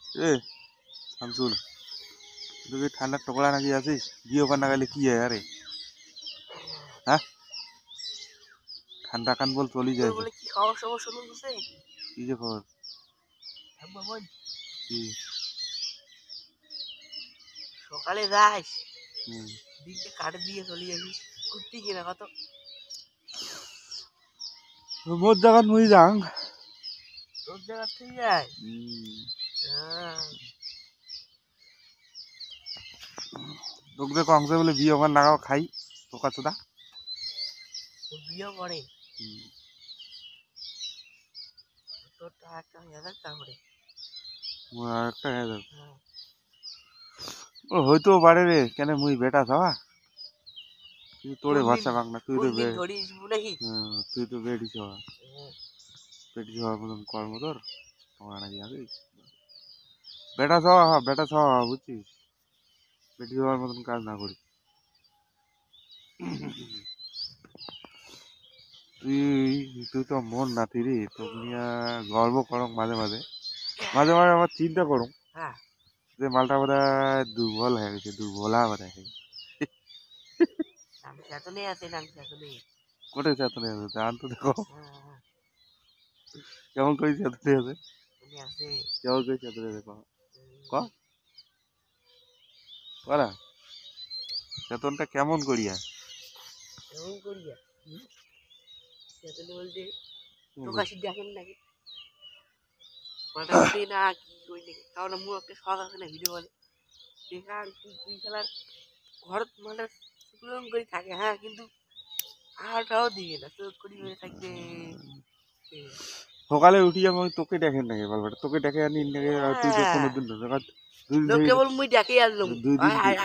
এ শামসুল, তুই ঠান্ডা টকলা নাকি আছিস? বিয়ে ওখান না গেলে কি হয় আরে? হ্যাঁ, ঠান্ডা কান বল চলি যায়। কি খাওয়ার সমস্যা বলতেছে? কি যে খবর? কি? সকালে যাস, হুম, দিনকে কাটে দিয়ে চলে যাবি ঘুরতে কিনা কত মোর জায়গা মুই যাং। তোর জায়গা থেকে যায়। তোকে দেখো অংশে বলে বিয়ে ওখান লাগাও খাই পোকা চোদা। তোর বিয়ে করে তোর একটা হয়ে যাক তারপরে একটা হয়ে যাবে। ও হয়তো পারে রে, কেন মুই বেটা খাওয়া? তুই তোরে ভাষা বাংলা, তুই তো তুই তো বেড়িস হওয়া, বেড়িস হওয়ার মতন কর্ম তোর তোমার নাকি আছিস। বেটা খাওয়া হ, বেটা খাওয়া হ, বুঝছিস? বেটি হওয়ার মতন কাজ না করিস। তুই তুই তো মন নাতি রে, তোকে নিয়ে গর্ব করম মাঝে মাঝে মাঝে মাঝে আমার চিন্তা করুম যে মালটা বোধ হয় দুর্বল হয়ে গেছে, দুর্বলা বোধ হয়। কোথায় চেতনে আছে জান তো দেখো, কেমন করে চেতনে আছে, কেমন করে চেতনে আছে করা চেতনটা কেমন করিয়া বলতে প্রকাশিত দেখেন নাকি মোটামুটি না কি কই নাকি কারণ মোর একটা শখ আছে না ভিডিও বলে দেখার তুই খেলার ঘর মানে সুকুলন করে থাকে হ্যাঁ কিন্তু আহারটাও দিবে না চোখ করি হয়ে থাকবে সকালে উঠি আমি তোকে দেখেন নাকি বলবে, তোকে দেখে আনি নাকি তুই তো কোনোদিন কেবল মুই দেখে আসলাম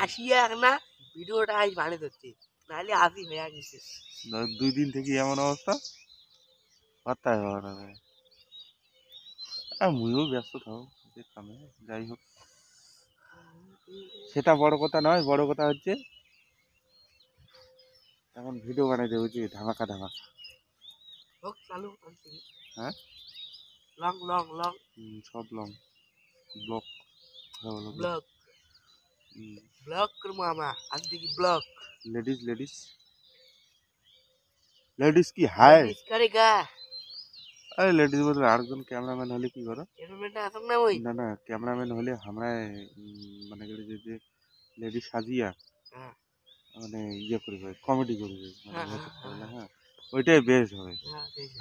আসিয়া না ভিডিওটা আজ বানিয়ে ধরছে নাহলে আসি হয়ে গেছে 2 দিন থেকে এমন অবস্থা পাত্তাই হওয়া না। মুইও ব্যস্ত থাকো কামে, যাই হোক সেটা বড় কথা নয়, বড় কথা হচ্ছে এখন ভিডিও বানাইতে বুঝছি ধামাকা ধামাকা। হ্যাঁ লং লং লং সব লং ব্লক ব্লগ ব্লগ করবো আমরা আজ দেখি ব্লগ লেডিস লেডিস লেডিস কি হাই করেগা আরে লেডিস বদলে আরেকজন ক্যামেরাম্যান হলে কি করো? না না ক্যামেরাম্যান হলে আমরা মানে যে লেডিস সাজিয়া মানে ইয়ে করবে, কমেডি করবে মানে হ্যাঁ ওইটাই বেস্ট হবে।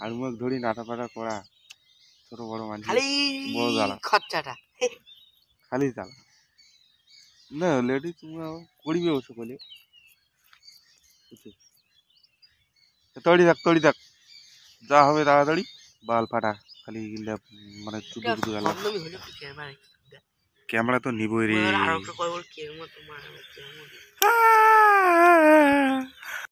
আর মুখ ধরি নাটা পাটা করা ছোট বড় মানুষ বড় জ্বালা খরচাটা খালি জ্বালা না লেডিস করিবে ও সকলে। তড়ি থাক যা হবে তাড়াতাড়ি বাল ফাটা খালি মানে চুদু চুদু গেল। ক্যামেরা তো নিবই রে।